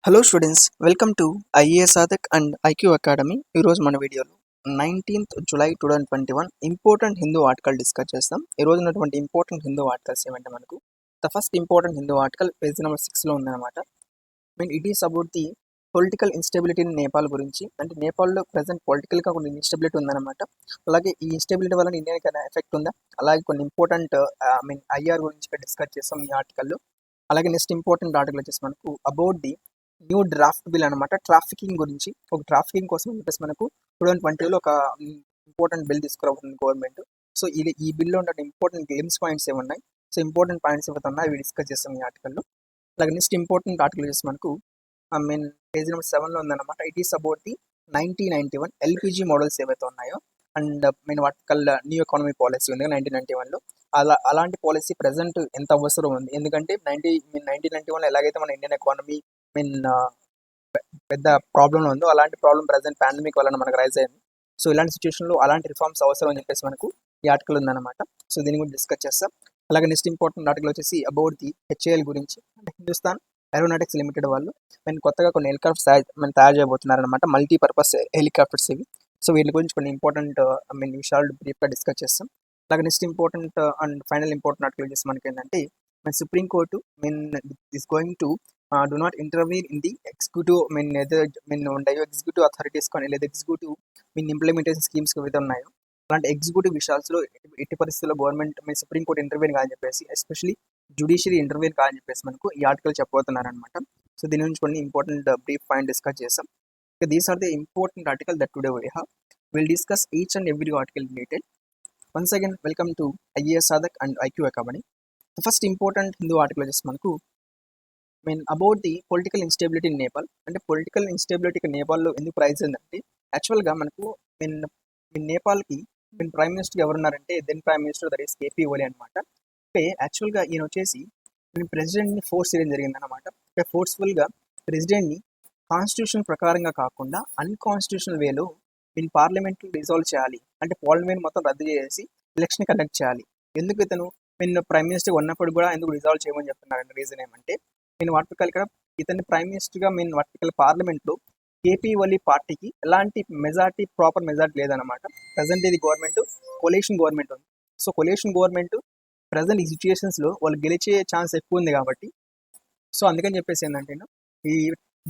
Hello students, welcome to IAS Sadhak and IQ academy. ఈరోజు మన వీడియోలో 19th July 2021 important Hindu article discuss చేస్తాం. ఈరోజు ఉన్నటువంటి ఇంపార్టెంట్ హిందూ ఆర్టికల్స్ ఏమంటే మనకు the first important Hindu article page number 6లో ఉందన్నమాట. It is about the political instability in Nepal గురించి. అంటే నేపాల్లో ప్రజెంట్ పొలిటికల్గా కొన్ని ఇన్స్టెబిలిటీ ఉందన్నమాట. అలాగే ఈ ఇన్స్టెబిలిటీ వల్ల ఇండియాకి ఏమైనా ఎఫెక్ట్ ఉందా, అలాగే కొన్ని ఇంపార్టెంట్ ఐఆర్ గురించి డిస్కస్ చేస్తాం ఈ ఆర్టికల్లో. అలాగే నెక్స్ట్ ఇంపార్టెంట్ ఆర్టికల్ వచ్చేసి మనకు about the new draft bill అనమాట. ట్రాఫికింగ్ గురించి, ఒక ట్రాఫికింగ్ కోసం అని చెప్పేసి మనకు 2020లో ఒక ఇంపార్టెంట్ బిల్ తీసుకురాబోతుంది గవర్నమెంట్. సో ఈ బిల్లో ఉన్న ఇంపార్టెంట్ గేమ్స్ పాయింట్స్ ఏమున్నాయి, సో ఇంపార్టెంట్ పాయింట్స్ ఏవైతే ఉన్నాయో అవి డిస్కస్ చేస్తాం ఈ ఆర్టికల్లో. అలాగే నెక్స్ట్ ఇంపార్టెంట్ ఆర్టికల్ వచ్చేసి మనకు పేజ్ నెంబర్ 7లో ఉందన్నమాట. It is about the 1991 LPG models ఏవైతే ఉన్నాయో అండ్ వాటికల్ న్యూ ఎకానమీ పాలసీ ఉంది 1991లో. అలాంటి పాలసీ ప్రజెంట్ ఎంత అవసరం ఉంది, ఎందుకంటే 1991లో ఎలాగైతే మన ఇండియన్ ఎకానమీ పెద్ద ప్రాబ్లం ఉందో అలాంటి ప్రాబ్లం ప్రజెంట్ పాండమిక్ వలన మనకు రైజ్ అయింది. సో ఇలాంటి సిచ్యువేషన్లో అలాంటి రిఫార్మ్స్ అవసరం అని చెప్పేసి మనకు ఈ ఆర్టికల్ ఉందన్నమాట. సో దీని గురించి డిస్కస్ చేస్తాం. అలాగే నెక్స్ట్ ఇంపార్టెంట్ ఆర్టికల్ వచ్చేసి అబౌట్ ది హెచ్ఏఎల్ గురించి. అంటే హిందుస్థాన్ ఏరోనాటిక్స్ లిమిటెడ్ వాళ్ళు కొత్తగా కొన్ని హెలికాప్టర్స్ తయారు చేయబోతున్నారనమాట. మల్టీపర్పస్ హెలికాప్టర్స్ ఇవి. సో వీటి గురించి కొన్ని ఇంపార్టెంట్ విషయాలు బ్రీఫ్గా డిస్కస్ చేస్తాం. అలాగే next important and final important article వచ్చేసి మనకి ఏంటంటే supreme court is going to do not intervene in the executive ఉంటాయో ఎగ్జిక్యూటివ్ అథారిటీస్ కానీ లేదా ఎగ్జిక్యూటివ్ ఇంప్లిమెంటేషన్ స్కీమ్స్ ఏవైతే ఉన్నాయో అలాంటి ఎగ్జిక్యూటివ్ విషయాల్లో ఎట్టి పరిస్థితుల్లో గవర్నమెంట్ సుప్రీం కోర్ట్ ఇంటర్వ్యూన్ కాదని చెప్పేసి, ఎస్పెషలీ జ్యుడిషియరీ ఇంటర్వ్యూన్ కాదని చెప్పేసి మనకు ఈ ఆర్టికల్ చెప్పబోతున్నారనమాట. సో దీని నుంచి కొన్ని ఇంపార్టెంట్ బ్రీఫ్ పాయింట్ డిస్కస్ చేస్తాం. These are the important article that today we have. Will discuss each and every article in detail. Once again welcome to IAS Sadhak and IQ academy. First important Hindu article వచ్చేసి మనకు about the political instability in Nepal. అంటే political ఇన్స్టెబిలిటీకి నేపాల్లో ఎందుకు ప్రైజ్ ఏంటంటే యాక్చువల్గా మనకు నేపాల్కి ప్రైమ్ మినిస్టర్ ఎవరున్నారంటే then prime minister that is KP Oli అనమాట. అంటే యాక్చువల్గా ఈయన వచ్చేసి ప్రెసిడెంట్ని ఫోర్స్ చేయడం జరిగిందనమాట. అంటే ఫోర్స్ఫుల్గా ప్రెసిడెంట్ని కాన్స్టిట్యూషన్ ప్రకారంగా కాకుండా అన్కాన్స్టిట్యూషనల్ వేలో పార్లమెంట్ని రిజాల్వ్ చేయాలి. అంటే పార్లమెంట్ మొత్తం రద్దు చేసి ఎలక్షన్ కండక్ట్ చేయాలి. ఎందుకు ఇతను ప్రైమ్ మినిస్టర్ ఉన్నప్పుడు కూడా ఎందుకు రిజాల్వ్ చేయమని చెప్తున్నారంటే రీజన్ ఏమంటే వాటికల్ ఇక్కడ ఇతన్ని ప్రైమ్ మినిస్టర్గా వాటికల్ పార్లమెంట్లో కేపీ ఓలీ పార్టీకి ఎలాంటి మెజార్టీ, ప్రాపర్ మెజార్టీ లేదనమాట. ప్రజెంట్ ఇది గవర్నమెంట్ కొలేషన్ గవర్నమెంట్ ఉంది. సో కొలేషన్ గవర్నమెంట్ ప్రజెంట్ ఈ సిచ్యువేషన్స్లో వాళ్ళు గెలిచే ఛాన్స్ ఎక్కువ ఉంది కాబట్టి, సో అందుకని చెప్పేసి ఏంటంటే ఈ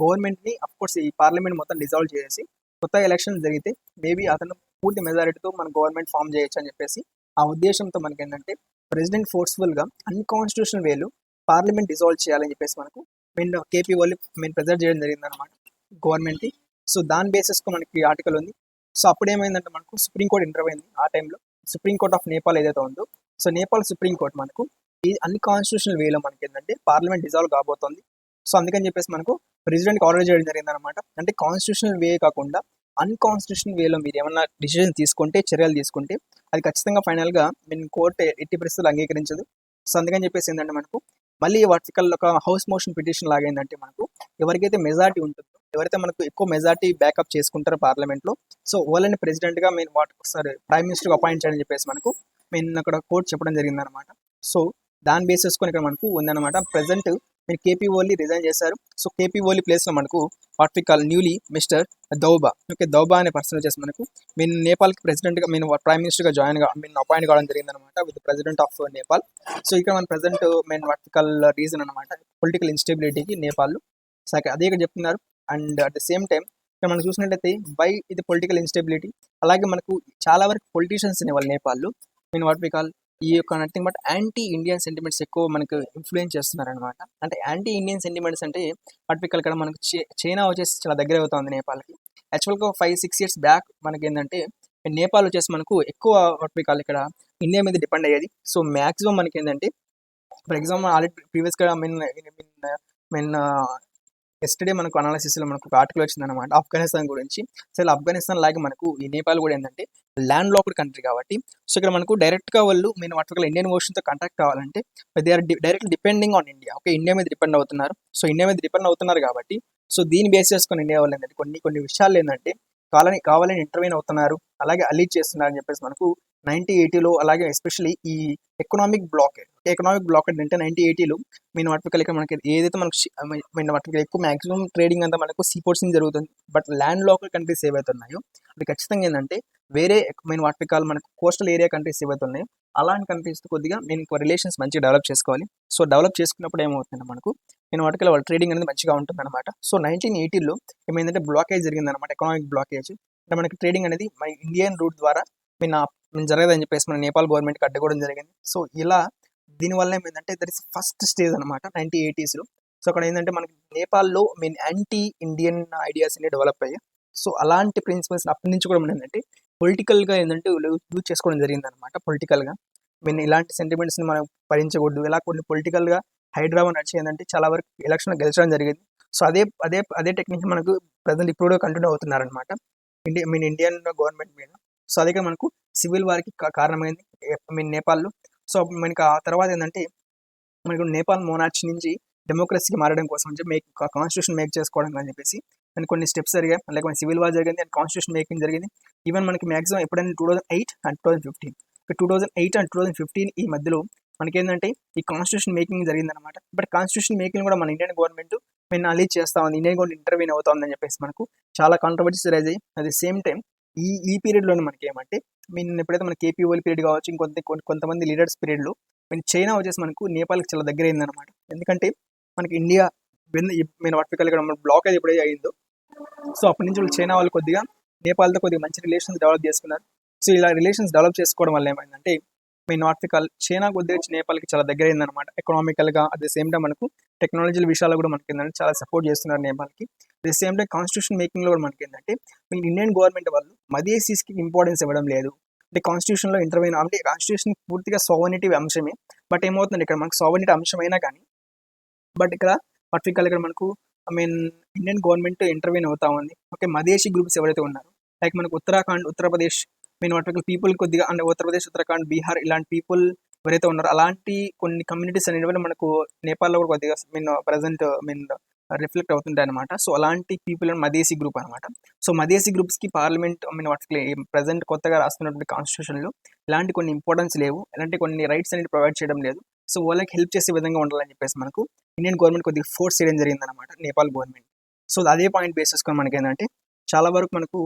గవర్నమెంట్ని అఫ్కోర్స్ ఈ పార్లమెంట్ మొత్తం డిజాల్వ్ చేసి కొత్త ఎలక్షన్ జరిగితే మేబీ అతను పూర్తి మెజారిటీతో మన గవర్నమెంట్ ఫామ్ చేయొచ్చు అని చెప్పేసి ఆ ఉద్దేశంతో మనకి ఏంటంటే ప్రెసిడెంట్ ఫోర్స్ఫుల్గా అన్కాన్స్టిట్యూషనల్ వేలు పార్లమెంట్ డిజాల్వ్ చేయాలని చెప్పేసి మనకు కేపీ వాళ్ళు ప్రెజర్ చేయడం జరిగిందనమాట గవర్నమెంట్కి. సో దాని బేసిస్కు మనకి ఆర్టికల్ ఉంది. సో అప్పుడు ఏమైందంటే మనకు సుప్రీంకోర్టు ఎంటర్ అయింది. ఆ టైంలో సుప్రీంకోర్ట్ ఆఫ్ నేపాల్ ఏదైతే ఉందో, సో నేపాల్ సుప్రీంకోర్టు మనకు ఈ అన్కాన్స్టిట్యూషనల్ వేలో మనకి ఏంటంటే పార్లమెంట్ డిజాల్వ్ కాబోతోంది. సో అందుకని చెప్పేసి మనకు ప్రెసిడెంట్కి ఆర్డర్ చేయడం జరిగిందనమాట. అంటే కాన్స్టిట్యూషనల్ వే కాకుండా అన్కాన్స్టిట్యూషనల్ వేలో మీరు ఏమన్నా డిసిజన్ తీసుకుంటే, చర్యలు తీసుకుంటే అది ఖచ్చితంగా ఫైనల్గా కోర్టు ఎట్టి పరిస్థితులు అంగీకరించదు. సో అందుకని చెప్పేసి ఏంటంటే మనకు మళ్ళీ వాటికల్ ఒక హౌస్ మోషన్ పిటిషన్ లాగా ఏంటంటే మనకు ఎవరికైతే మెజార్టీ ఉంటుందో, ఎవరైతే మనకు ఎక్కువ మెజార్టీ బ్యాకప్ చేసుకుంటారో పార్లమెంట్లో, సో వాళ్ళని ప్రెసిడెంట్గా ఒకసారి ప్రైమ్ మినిస్టర్గా అపాయింట్ చేయని చెప్పేసి మనకు అక్కడ కోర్టు చెప్పడం జరిగిందనమాట. సో దాని బేసిస్కొని ఇక్కడ మనకు ఉందన్నమాట. ప్రజెంట్ కేపీ ఓలీ రిజైన్ చేశారు. సో కేపీ ఓలీ ప్లేస్లో మనకు వాటికల్ న్యూలీ మిస్టర్ దౌబా, దౌబా అనే పర్సన్ వచ్చేసి మనకు నేపాల్కి ప్రెసిడెంట్గా ప్రైమ్ మినిస్టర్గా అపాయింట్ కావడం జరిగిందనమాట with president of Nepal. So ఇక్కడ మన ప్రజెంట్ వాటికల్ రీజన్ అనమాట పొలిటికల్ ఇన్స్టెబిలిటీకి నేపాల్. సో అదే ఇక్కడ చెప్తున్నారు. And at the same time ఇక్కడ మనం చూసినట్లయితే బై ఇది పొలిటికల్ ఇన్స్టెబిలిటీ, అలాగే మనకు చాలా వరకు పొలిటీషియన్స్ అనేవాళ్ళు నేపాల్లో వాటికల్ ఈ యొక్క nothing but anti Indian sentiments ఎక్కువ మనకు ఇన్ఫ్లుయెన్స్ చేస్తున్నారనమాట. అంటే యాంటీ ఇండియన్ సెంటిమెంట్స్ అంటే వాటికల్ ఇక్కడ మనకు చైనా వచ్చేసి చాలా దగ్గర అవుతుంది నేపాల్కి. యాక్చువల్గా 5-6 years బ్యాక్ మనకి ఏంటంటే నేపాల్ వచ్చేసి మనకు ఎక్కువ వాటికల్ ఇక్కడ ఇండియా మీద డిపెండ్ అయ్యేది. సో మ్యాక్సిమం మనకి ఏంటంటే ఫర్ ఎగ్జాంపుల్ ఆల్రెడీ ప్రీవియస్గా ఎస్టర్డే మనకు అనాలిసిస్లో మనకు ఒక ఆర్టికల్ వచ్చిందనమాట ఆఫ్ఘనిస్తాన్ గురించి. అసలు ఆఫ్ఘనిస్తాన్ లాగే మనకు ఈ నేపాల్ కూడా ఏంటంటే ల్యాండ్ లాక్డ్ కంట్రీ కాబట్టి, సో ఇక్కడ మనకు డైరెక్ట్గా వాళ్ళు వాటికల్ ఇండియన్ ఓషన్తో కాంటాక్ట్ కావాలంటే they are directly depending on India. Okay, India మీద డిపెండ్ అవుతున్నారు. సో ఇండియా మీద డిపెండ్ అవుతున్నారు కాబట్టి, సో దీన్ని బేస్ చేసుకొని ఇండియా వాళ్ళు ఏంటంటే కొన్ని విషయాలు ఏంటంటే కావాలని ఇంటర్వ్యూన్ అవుతున్నారు, అలాగే అలీజ్ చేస్తున్నారు అని చెప్పేసి మనకు 1980లో అలాగే ఎస్పెషలీ ఈ ఎకనామిక్ బ్లాకేడ్, ఎకనామిక్ బ్లాకెట్ అంటే 1980లో మెయిన్ వాటికల్ ఇక్కడ మనకి ఏదైతే మనకు మెయిన్ వాటికల్ ఎక్కువ మాక్సిమం ట్రేడింగ్ అంతా మనకు సీపోర్ట్స్ నుంచి జరుగుతుంది. బట్ ల్యాండ్ లోకల్ కంట్రీస్ ఏవైతే ఉన్నాయో అది ఖచ్చితంగా ఏంటంటే వేరే మెయిన్ వాటికల్ మనకు కోస్టల్ ఏరియా కంట్రీస్ ఏవైతే ఉన్నాయో అలాంటి కంట్రీస్తో కొద్దిగా మేము రిలేషన్స్ మంచిగా డెవలప్ చేసుకోవాలి. సో డెవలప్ చేసుకున్నప్పుడు ఏమవుతుందంటే మనకు నేను వాటికల్ వాళ్ళ ట్రేడింగ్ అనేది మంచిగా ఉంటుంది అనమాట. సో 1980లో ఏమైందంటే బ్లాకేజ్ జరిగిందనమాట, ఎకనామిక్ బ్లాకేజ్. అంటే మనకి ట్రేడింగ్ అనేది మన ఇండియన్ రూట్ ద్వారా మేము జరగదని చెప్పేసి మన నేపాల్ గవర్నమెంట్కి అడ్డుకోవడం జరిగింది. సో ఇలా దీనివల్ల ఏమైందంటే దట్ ఇస్ ఫస్ట్ స్టేజ్ అనమాట 1980స్లో. సో అక్కడ ఏంటంటే మనకి నేపాల్లో మెయిన్ యాంటీ ఇండియన్ ఐడియాస్ అనేవి డెవలప్ అయ్యాయి. సో అలాంటి ప్రిన్సిపల్స్ అప్పటి నుంచి కూడా మనం ఏంటంటే పొలిటికల్గా ఏంటంటే యూజ్ చేసుకోవడం జరిగింది అనమాట. పొలిటికల్గా ఇలాంటి సెంటిమెంట్స్ని మనం భరించకూడదు. ఇలా కొన్ని పొలిటికల్గా హైదరాబాద్ నడిచి ఏంటంటే చాలా వరకు ఎలక్షన్ గెలిచడం జరిగింది. సో అదే అదే అదే టెక్నిక్ మనకు ప్రజెంట్ ఇప్పుడు కూడా కంటిన్యూ అవుతున్నారనమాట ఇండియన్ గవర్నమెంట్ మీద. సో అదే మనకు సివిల్ వారికి కారణమైంది నేపాల్లో. సో మనకి ఆ తర్వాత ఏంటంటే మనకు నేపాల్ మోనార్చీ నుంచి డెమోక్రసీకి మారడం కోసం అని చెప్పి కాన్స్టిట్యూషన్ మేక్ చేసుకోవడం అని చెప్పేసి అండ్ కొన్ని స్టెప్స్ జరిగాయి. అలాగే మన సివిల్ వార్ జరిగింది అండ్ కాన్స్టిట్యూషన్ మేకింగ్ జరిగింది. ఈవెన్ మనకి మ్యాక్సిమం ఎప్పుడైనా 2008 అండ్ 2015 2008 అండ్ 2015 ఈ మధ్యలో మనకి ఏంటంటే ఈ కాన్స్టిట్యూషన్ మేకింగ్ జరిగిందనమాట. బట్ కాన్స్టిట్యూషన్ మేకింగ్ కూడా మన ఇండియన్ గవర్నమెంట్ మేము అలీజ్ చేస్తా ఉంది, ఇండియన్ గవర్నమెంట్ ఇంటర్వ్యూన్ అవుతా ఉందని చెప్పేసి మనకు చాలా కాంట్రవర్సీస్ రైజ్ అయ్యి అట్ ది సేమ్ టైం ఈ పీరియడ్లోనే మనకి ఏమంటే ఎప్పుడైతే మన కేపీఓల్ పీరియడ్ కావచ్చు కొంతమంది లీడర్స్ పీరియడ్లో చైనా వచ్చేసి మనకు నేపాల్కి చాలా దగ్గర అయిందనమాట. ఎందుకంటే మనకి ఇండియా వాటికల్ మన బ్లాక్ అది ఎప్పుడైతే అయిందో సో అప్పటి నుంచి చైనా వాళ్ళు కొద్దిగా నేపాల్తో కొద్దిగా మంచి రిలేషన్స్ డెవలప్ చేసుకున్నారు. సో ఇలా రిలేషన్స్ డెవలప్ చేసుకోవడం వల్ల ఏమైందంటే వాటికల్ చైనా కొద్దిగా నేపాల్కి చాలా దగ్గర అయిందనమాట ఎకనామికల్గా. అట్ ది సేమ్ టైం మనకు టెక్నాలజీ విషయాలు కూడా మనకి ఏంటంటే చాలా సపోర్ట్ చేస్తున్నారు నేపాల్కి. At the same time constitution మేకింగ్లో కూడా మనకి ఏంటంటే ఇండియన్ గవర్నమెంట్ వాళ్ళు మదేసీస్కి ఇంపార్టెన్స్ ఇవ్వడం లేదు. అంటే కాన్స్టిట్యూషన్లో ఇంటర్వ్యూన్ అంటే కాన్స్టిట్యూషన్ పూర్తిగా సోవనిటీ అంశమే. బట్ ఏమవుతుంది ఇక్కడ మనకు సోవనిటీ అంశమైనా కానీ బట్ ఇక్కడ పర్టికులర్ ఇక్కడ మనకు ఇండియన్ గవర్నమెంట్ ఇంటర్వ్యూన్ అవుతా ఉంది. ఓకే, మదేశీ గ్రూప్స్ ఎవరైతే ఉన్నారో లైక్ మనకు ఉత్తరాఖండ్, ఉత్తరప్రదేశ్ వాటికల్ పీపుల్ కొద్దిగా అంటే ఉత్తరప్రదేశ్, ఉత్తరాఖండ్, బీహార్ ఇలాంటి పీపుల్ ఎవరైతే ఉన్నారో అలాంటి కొన్ని కమ్యూనిటీస్ అనేవి మనకు నేపాల్లో కూడా కొద్దిగా ప్రజెంట్ రిఫ్లెక్ట్ అవుతుంటాయి అనమాట. సో అలాంటి పీపుల్ మదేశీ గ్రూప్ అనమాట. సో మదేశీ గ్రూప్స్కి పార్లమెంట్ వాటికి ప్రజెంట్ కొత్తగా రాస్తున్నటువంటి కాన్స్టిట్యూషన్లో ఇలాంటి కొన్ని ఇంపార్టెన్స్ లేవు, ఇలాంటి కొన్ని రైట్స్ అనేది ప్రొవైడ్ చేయడం లేదు. సో వాళ్ళకి హెల్ప్ చేసే విధంగా ఉండాలని చెప్పేసి మనకు ఇండియన్ గవర్నమెంట్ కొద్దిగా ఫోర్స్ చేయడం జరిగింది అనమాట నేపాల్ గవర్నమెంట్. సో అదే పాయింట్ బేస్ చేసుకొని మనకి ఏంటంటే చాలా వరకు మనకు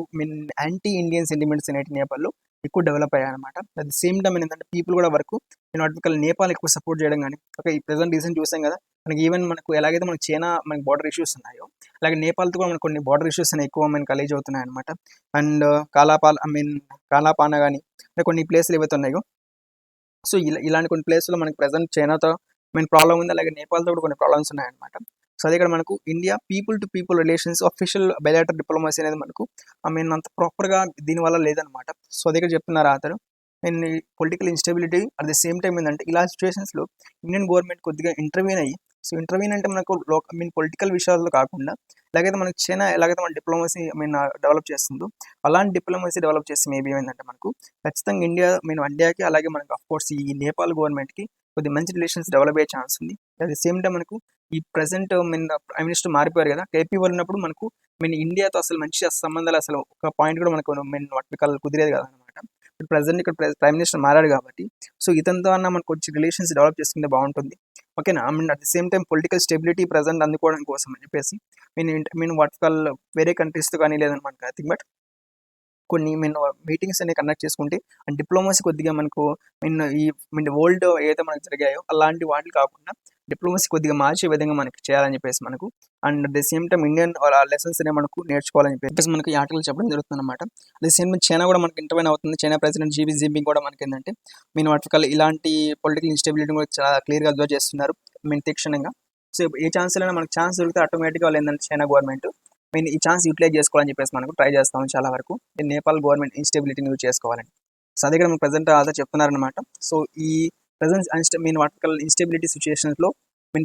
యాంటీ ఇండియన్ సెంటిమెంట్స్ అనేవి నేపాల్లో ఎక్కువ డెవలప్ అయ్యాయి అనమాట. అట్ ది సేమ్ టైం ఏంటంటే పీపుల్ కూడా వరకు వాటికల్ నేపాల్ ఎక్కువ సపోర్ట్ చేయడం కానీ ఓకే ఈ ప్రెసెంట్ రీసెంట్ చూసాం కదా మనకి ఈవెన్ మనకు ఎలాగైతే మనకు చైనా మనకి బార్డర్ ఇష్యూస్ ఉన్నాయో అలాగే నేపాల్తో కూడా మనకు కొన్ని బార్డర్ ఇష్యూస్ అనేవి ఎక్కువ మనకి అలీజ్ అవుతున్నాయి అనమాట. అండ్ కాలాపానా కానీ కొన్ని ప్లేసులు ఏవైతే ఉన్నాయో సో ఇలాంటి కొన్ని ప్లేస్లో మనకి ప్రజెంట్ చైనాతో ప్రాబ్లం ఉంది, అలాగే నేపాల్తో కూడా కొన్ని ప్రాబ్లమ్స్ ఉన్నాయన్నమాట. సో అదే ఇక్కడ మనకు India people to people relations official bilateral diplomacy అనేది మనకు అంత ప్రాపర్గా దీనివల్ల లేదనమాట. సో అదే ఇక్కడ చెప్తున్నారు అతను political instability at the same time ఏంటంటే ఇలా సిచ్యువేషన్స్లో ఇండియన్ గవర్నమెంట్ కొద్దిగా ఇంటర్వ్యూన్ అయ్యి సో ఇంటర్వ్యూన్ అంటే మనకు పొలిటికల్ విషయాల్లో కాకుండా ఎలాగైతే మనకు చైనా ఎలాగైతే మన డిప్లొమసీ డెవలప్ చేస్తుందో అలాంటి డిప్లొమసీ డెవలప్ చేసి మేబీ ఏంటంటే మనకు ఖచ్చితంగా ఇండియాకి అలాగే మనకు అఫ్కోర్స్ ఈ నేపాల్ గవర్నమెంట్కి కొద్దిగా మంచి రిలేషన్స్ డెవలప్ అయ్యే ఛాన్స్ ఉంది. అట్ ది సేమ్ టైం మనకు ఈ ప్రజెంట్ ప్రైమ్ మినిస్టర్ మారిపోయారు కదా, కేపీ వాళ్ళు ఉన్నప్పుడు మనకు ఇండియాతో అసలు మంచి సంబంధాలు అసలు ఒక పాయింట్ కూడా మనకు వాటికల్ కుదిరేది కదా అనమాట. ఇప్పుడు ప్రజెంట్ ఇక్కడ ప్రైమ్ మినిస్టర్ మారాడు కాబట్టి సో ఇతనితో అన్న మనకు కొంచెం రిలేషన్స్ డెవలప్ చేసుకుంటే బాగుంటుంది. ఓకేనా, at the same time political stability present అందుకోవడం కోసం అని చెప్పేసి వాటికల్ వేరే కంట్రీస్తో కానీ లేదనమాట ఐ బట్ కొన్ని మీటింగ్స్ అనేవి కండక్ట్ చేసుకుంటే అండ్ డిప్లొమసీ కొద్దిగా మనకు ఈ వరల్డ్ ఏదైతే మనకు జరిగాయో అలాంటి వాటిలు కాకుండా డిప్లొమసీ కొద్దిగా మార్చే విధంగా మనకి చేయాలని చెప్పేసి మనకు and at the same time Indian lessons అనేవి మనకు నేర్చుకోవాలని చెప్పేసి మనకి ఈ ఆర్టికల్ చెప్పడం జరుగుతుంది అనమాట. At the same time China కూడా మనకి ఇంటర్వ్యూన్ అవుతుంది. చైనా ప్రెసిడెంట్ జీ జిన్పింగ్ కూడా మనకి ఏంటంటే వాటికల్ ఇలాంటి పొలిటికల్ ఇన్స్టెబిలిటీ కూడా చాలా క్లియర్గా అబ్జర్వ్ చేస్తున్నారు తీక్షణంగా. సో ఏ ఛాన్స్లో మనకు ఛాన్స్ దొరికితే ఆటోమేటిక్గా వాళ్ళు ఏంటంటే చైనా గవర్నమెంట్ ఈ ఛాన్స్ యూటిలైజ్ చేసుకోవాలని చెప్పేసి మనకు ట్రై చేస్తాము చాలా వరకు నేపాల్ గవర్నమెంట్ ఇన్స్టెబిలిటీని యూజ్ చేసుకోవాలని. సో అదే ఇక్కడ ప్రజెంట్ అదే చెప్తున్నారనమాట. సో ఈ ప్రజెంట్ వాటికల్ ఇన్స్టెబిలిటీ సిచ్యువేషన్స్లో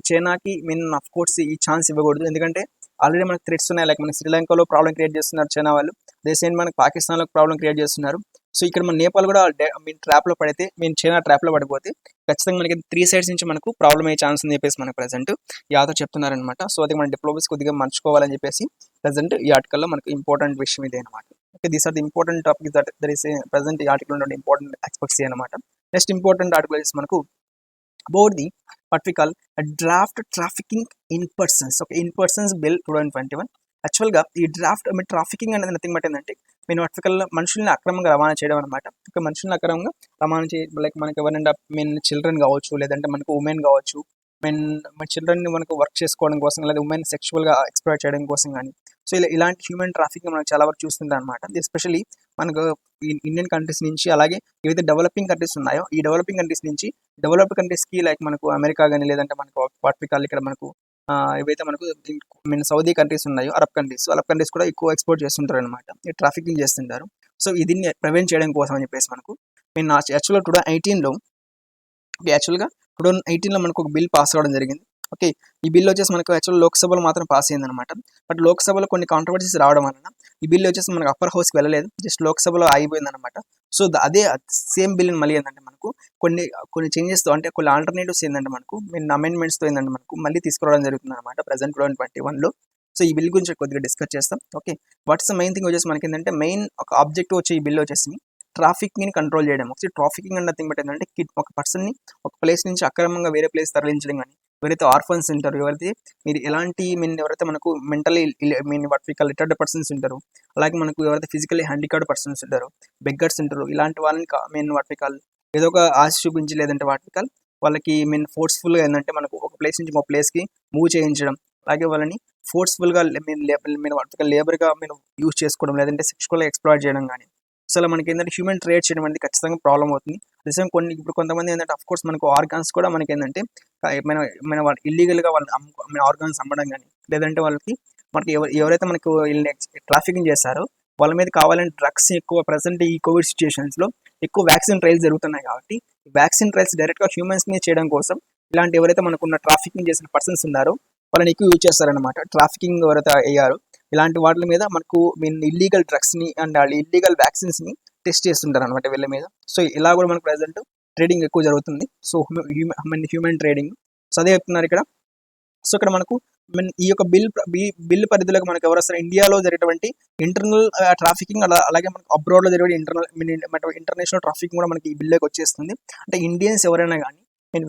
చైనాకి అఫ్ కోర్స్ ఈ ఛాన్స్ ఇవ్వకూడదు. ఎందుకంటే ఆల్రెడీ మనకు థ్రెట్స్ ఉన్నాయి, లైక్ మన శ్రీలంకలో ప్రాబ్లం క్రియేట్ చేస్తున్నారు చైనా వాళ్ళు, దేశం మనకు పాకిస్తాన్లో ప్రాబ్లం క్రియేట్ చేస్తున్నారు. సో ఇక్కడ మన నేపాల్ కూడా ట్రాప్లో పడితే చైనా ట్రాప్లో పడిపోతే ఖచ్చితంగా మనకి 3 sides నుంచి మనకు ప్రాబ్లం అయ్యే ఛాన్స్ అని చెప్పేసి మనకు ప్రజెంట్ ఈ ఆథర్ చెప్తున్నారనమాట. సో అది మన డిప్లొమసీ కొద్దిగా మర్చుకోవాలని చెప్పేసి ప్రజెంట్ ఈ ఆర్టికల్లో మనకు ఇంపార్టెంట్ విషయం ఇదే అనమాట. Okay, these are the important topics that there is present ఈ ఆర్టికల్ ఉండే ఇంపార్టెంట్ ఆస్పెక్ట్స్ అనమాట. నెక్స్ట్ ఇంపార్టెంట్ ఆర్టికల్ మనకు about the what we call a draft trafficking in persons. Okay, in persons bill 2021. యాక్చువల్గా ఈ draft mean trafficking అనేది nothing but ఏంటంటే mean vertical మనుషుల్ని అక్రమంగా రవాణా చేయడం అనమాట. ఒక మనుషుల్ని అక్రమంగా రవాణా లైక్ మనకి ఎవరైనా మీన్ చిల్డ్రన్ కావచ్చు, లేదంటే మనకు ఉమెన్ కావచ్చు, మీన్ మన చిల్డ్రన్ని మనకు వర్క్ చేసుకోవడం కోసం, లేదా ఉమెన్ సెక్షువల్గా ఎక్స్ప్లాయిట్ చేయడం కోసం కానీ. సో ఇలాంటి హ్యూమన్ ట్రాఫికింగ్ మనం చాలా వరకు చూస్తుంటాం అనమాట. ఎస్పెషల్లీ మనకు ఇండియన్ కంట్రీస్ నుంచి, అలాగే ఏవైతే డెవలపింగ్ కంట్రీస్ ఉన్నాయో ఈ డెవలపింగ్ కంట్రీస్ నుంచి డెవలప్డ్ కంట్రీస్కి లైక్ మనకు అమెరికా కానీ, లేదంటే మనకు వాటికాల్ ఇక్కడ మనకు ఏవైతే మనకు మీన్ సౌదీ కంట్రీస్ ఉన్నాయో అరబ్ కంట్రీస్ కూడా ఎక్కువ ఎక్స్పోర్ట్ చేస్తుంటారు అనమాట. ట్రాఫికింగ్ చేస్తుంటారు. సో దీన్ని ప్రివెంట్ చేయడం కోసం అని చెప్పేసి మనకు మీన్ యాక్చువల్గా 2018లో మనకు ఒక బిల్ పాస్ అవ్వడం జరిగింది. ఓకే, ఈ బిల్ వచ్చేసి మనకు యాక్చువల్ లోక్సభలో మాత్రం పాస్ అయింది అనమాట. బట్ లోక్సభలో కొన్ని కాంట్రవర్సీస్ రావడం వలన ఈ బిల్ వచ్చేసి మనకు అప్పర్ హౌస్కి వెళ్ళలేదు, జస్ట్ లోక్సభలో ఆగిపోయింది అనమాట. సో అదే సేమ్ బిల్ని మళ్ళీ ఏంటంటే మనకు కొన్ని చేంజెస్తో, అంటే కొన్ని ఆల్టర్నేటివ్స్ ఏంటంటే మనకు మీన్ అమెండ్మెంట్స్తో ఏంటంటే మనకు మళ్ళీ తీసుకురావడం జరుగుతుంది అనమాట ప్రజెంట్ 2021లో. సో ఈ బిల్ గురించి కొద్దిగా డిస్కస్ చేస్తాం. Okay, what's the main thing వచ్చేసి మనకి ఏంటంటే మెయిన్ ఒక ఆబ్జెక్టివ్ వచ్చి ఈ బిల్ వచ్చేసి ట్రాఫిక్ని కంట్రోల్ చేయడం. ఒకసారి ట్రాఫికింగ్ అన్న థింగ్ బట్ ఏంటంటే ఒక పర్సన్ని ఒక ప్లేస్ నుంచి అక్రమంగా వేరే ప్లేస్ తరలించడం కానీ, ఎవరైతే ఆర్ఫన్స్ ఉంటారో, మీరు ఎలాంటి ఎవరైతే మనకు మెంటలీ రిటార్డెడ్ పర్సన్స్ ఉంటారు, అలాగే మనకు ఎవరైతే ఫిజికల్లీ హ్యాండిక్యాప్డ్ పర్సన్స్ ఉంటారో, బెగ్గర్స్ ఉంటారు, ఇలాంటి వాళ్ళని ఏదో ఒక ఆశ చూపించి, లేదంటే వాళ్ళకి ఫోర్స్ఫుల్గా ఏంటంటే మనకు ఒక ప్లేస్ నుంచి ఒక ప్లేస్కి మూవ్ చేయించడం, అలాగే వాళ్ళని ఫోర్స్ఫుల్గా లేబర్గా యూజ్ చేసుకోవడం, లేదంటే సెక్షువల్గా ఎక్స్ప్లాయిట్ చేయడం కానీ. సో అలా మనకి ఏంటంటే హ్యూమన్ ట్రేడ్ చేయడం అనేది ఖచ్చితంగా ప్రాబ్లం అవుతుంది. అదే ఇప్పుడు కొంతమంది ఏంటంటే అఫ్కోర్స్ మనకు ఆర్గాన్స్ కూడా మనకి ఏంటంటే వాళ్ళు ఇల్లీగల్గా వాళ్ళని ఆర్గాన్స్ అమ్మడం కానీ, లేదంటే మనకి ఎవరైతే మనకు ట్రాఫికింగ్ చేస్తారో వాళ్ళ మీద కావాలంటే డ్రగ్స్ ఎక్కువ ప్రజెంట్ ఈ కోవిడ్ సిచ్యువేషన్స్లో ఎక్కువ వ్యాక్సిన్ ట్రయల్స్ జరుగుతున్నాయి. కాబట్టి వ్యాక్సిన్ ట్రయల్స్ డైరెక్ట్గా హ్యూమన్స్ మీద చేయడం కోసం ఇలాంటి ఎవరైతే మనకున్న ట్రాఫికింగ్ చేసిన పర్సన్స్ ఉన్నారో వాళ్ళని ఎక్కువ యూజ్ చేస్తారనమాట. ట్రాఫికింగ్ ఎవరైతే అయ్యారో ఇలాంటి వాటి మీద మనకు ఇల్లీగల్ డ్రగ్స్ని అండ్ ఇల్లీగల్ వ్యాక్సిన్స్ని టెస్ట్ చేస్తుంటారు అనమాట వీళ్ళ మీద. సో ఇలా కూడా మనకు ప్రజెంట్ ట్రేడింగ్ ఎక్కువ జరుగుతుంది. So human trading. సో అదే చెప్తున్నారు ఇక్కడ. సో ఇక్కడ మనకు ఈ యొక్క బిల్ పరిధిలోకి మనకు ఎవరు వస్తారు, ఇండియాలో జరిగేటువంటి ఇంటర్నల్ ట్రాఫికింగ్, అలాగే మనకు అబ్రాడ్లో జరిగే ఇంటర్నేషనల్ ట్రాఫికింగ్ కూడా మనకి ఈ బిల్లోకి వచ్చేస్తుంది. అంటే ఇండియన్స్ ఎవరైనా కానీ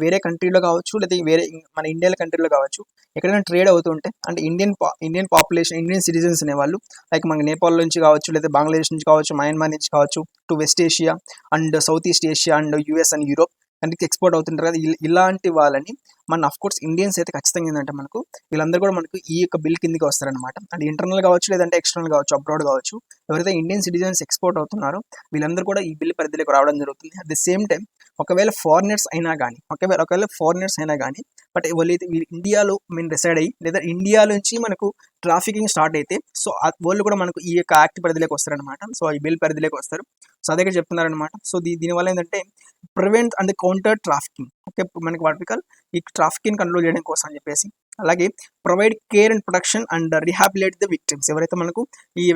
వేరే కంట్రీలో కావచ్చు, లేదా వేరే మన ఇండియన్ కంట్రీలో కావచ్చు, ఎక్కడైనా ట్రేడ్ అవుతుంటే, అంటే ఇండియన్ పాపులేషన్, ఇండియన్ సిటిజన్స్ అనేవాళ్ళు లైక్ మనకి నేపాల్ నుంచి కావచ్చు, లేదా బంగ్లాదేశ్ నుంచి కావచ్చు, మయన్మార్ నుంచి కావచ్చు, to west Asia and south east Asia and US and Europe కంట్రీకి ఎక్స్పోర్ట్ అవుతుంటారు కదా. ఇలాంటి వాళ్ళని మన అఫ్కోర్స్ ఇండియన్స్ అయితే ఖచ్చితంగా ఏంటంటే మనకు వీళ్ళందరూ కూడా మనకు ఈ యొక్క బిల్ కిందకి వస్తారనమాట. అంటే ఇంటర్నల్ కావచ్చు, లేదంటే ఎక్స్టర్నల్ కావచ్చు, అబ్రాడ్ కావచ్చు, ఎవరైతే ఇండియన్ సిటిజన్స్ ఎక్స్పోర్ట్ అవుతున్నారో వీళ్ళందరూ కూడా ఈ బిల్ పరిధిలోకి రావడం జరుగుతుంది. అట్ ది సేమ్ టైం ఒకవేళ ఫారినర్స్ అయినా కానీ బట్ ఎవరైతే ఇండియాలో రిసైడ్ అయ్యి, లేదా ఇండియా నుంచి మనకు ట్రాఫికింగ్ స్టార్ట్ అయితే, సో వాళ్ళు కూడా మనకు ఈ యొక్క యాక్ట్ పరిధిలోకి వస్తారనమాట. సో ఈ బిల్ పరిధిలోకి వస్తారు. సో అదే చెప్తున్నారనమాట. సో దీనివల్ల ఏంటంటే prevent and counter trafficking. Okay, మనకి ఈ ట్రాఫికింగ్ కంట్రోల్ చేయడం కోసం అని చెప్పేసి, అలాగే provide care and protection and rehabilitate the victims. ఎవరైతే మనకు ఈ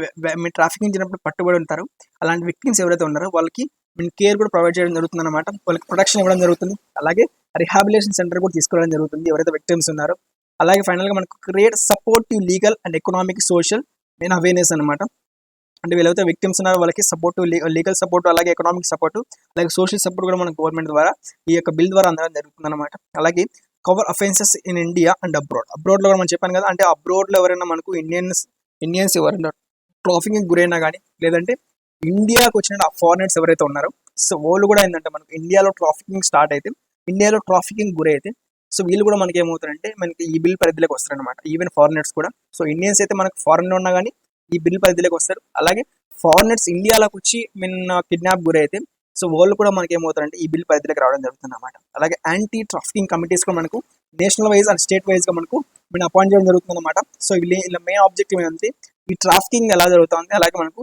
ట్రాఫికింగ్ చేసినప్పుడు పట్టుబడి ఉంటారో అలాంటి విక్టిమ్స్ ఎవరైతే ఉన్నారో వాళ్ళకి కేర్ కూడా ప్రొవైడ్ చేయడం జరుగుతుంది అనమాట. వాళ్ళకి ప్రొటెక్షన్ ఇవ్వడం జరుగుతుంది. అలాగే రిహాబిలేషన్ సెంటర్ కూడా తీసుకురావడం జరుగుతుంది ఎవరైతే విక్టిమ్స్ ఉన్నారో. అలాగే ఫైనల్గా మనకు create supportive legal and economic social awareness అనమాట. అంటే వీళ్ళైతే విక్టిమ్స్ ఉన్నారో వాళ్ళకి సపోర్ట్, లీగల్ సపోర్ట్, అలాగే ఎకనామిక్ సపోర్ట్, అలాగే సోషల్ సపోర్ట్ కూడా మనకు గవర్నమెంట్ ద్వారా ఈ యొక్క బిల్ ద్వారా అందడం జరుగుతుంది అనమాట. అలాగే cover offences in India and అబ్రాడ్లో కూడా మనం చెప్పాను కదా. అంటే అబ్రాడ్లో ఎవరైనా మనకు ఇండియన్స్ ఎవరైనా ట్రాఫికింగ్ గురైనా కానీ, లేదంటే ఇండియాకి వచ్చిన ఫారినర్స్ ఎవరైతే ఉన్నారో సో వాళ్ళు కూడా ఏంటంటే మనకు ఇండియాలో ట్రాఫికింగ్ స్టార్ట్ అయితే, ఇండియాలో ట్రాఫికింగ్ గురైతే, సో వీళ్ళు కూడా మనకి ఏమవుతారంటే మనకి ఈ బిల్ పరిధిలోకి వస్తారనమాట. ఈవెన్ ఫారినర్స్ కూడా. సో ఇండియన్స్ అయితే మనకు ఫారెన్లో ఉన్నా కానీ ఈ బిల్ పరిధిలోకి వస్తారు. అలాగే ఫారినర్స్ ఇండియాలోకి వచ్చి కిడ్నాప్ గురైతే, సో వాళ్ళు కూడా మనకి ఏమవుతారంటే ఈ బిల్ పరిధిలోకి రావడం జరుగుతుంది అనమాట. అలాగే యాంటీ ట్రాఫికింగ్ కమిటీస్ కూడా మనకు నేషనల్ వైజ్ అండ్ స్టేట్ వైజ్గా మనకు అపాయింట్ చేయడం జరుగుతుంది అనమాట. సో వీళ్ళ మెయిన్ ఆబ్జెక్టివ్ ఏంటంటే ఈ ట్రాఫికింగ్ ఎలా జరుగుతుంది, అలాగే మనకు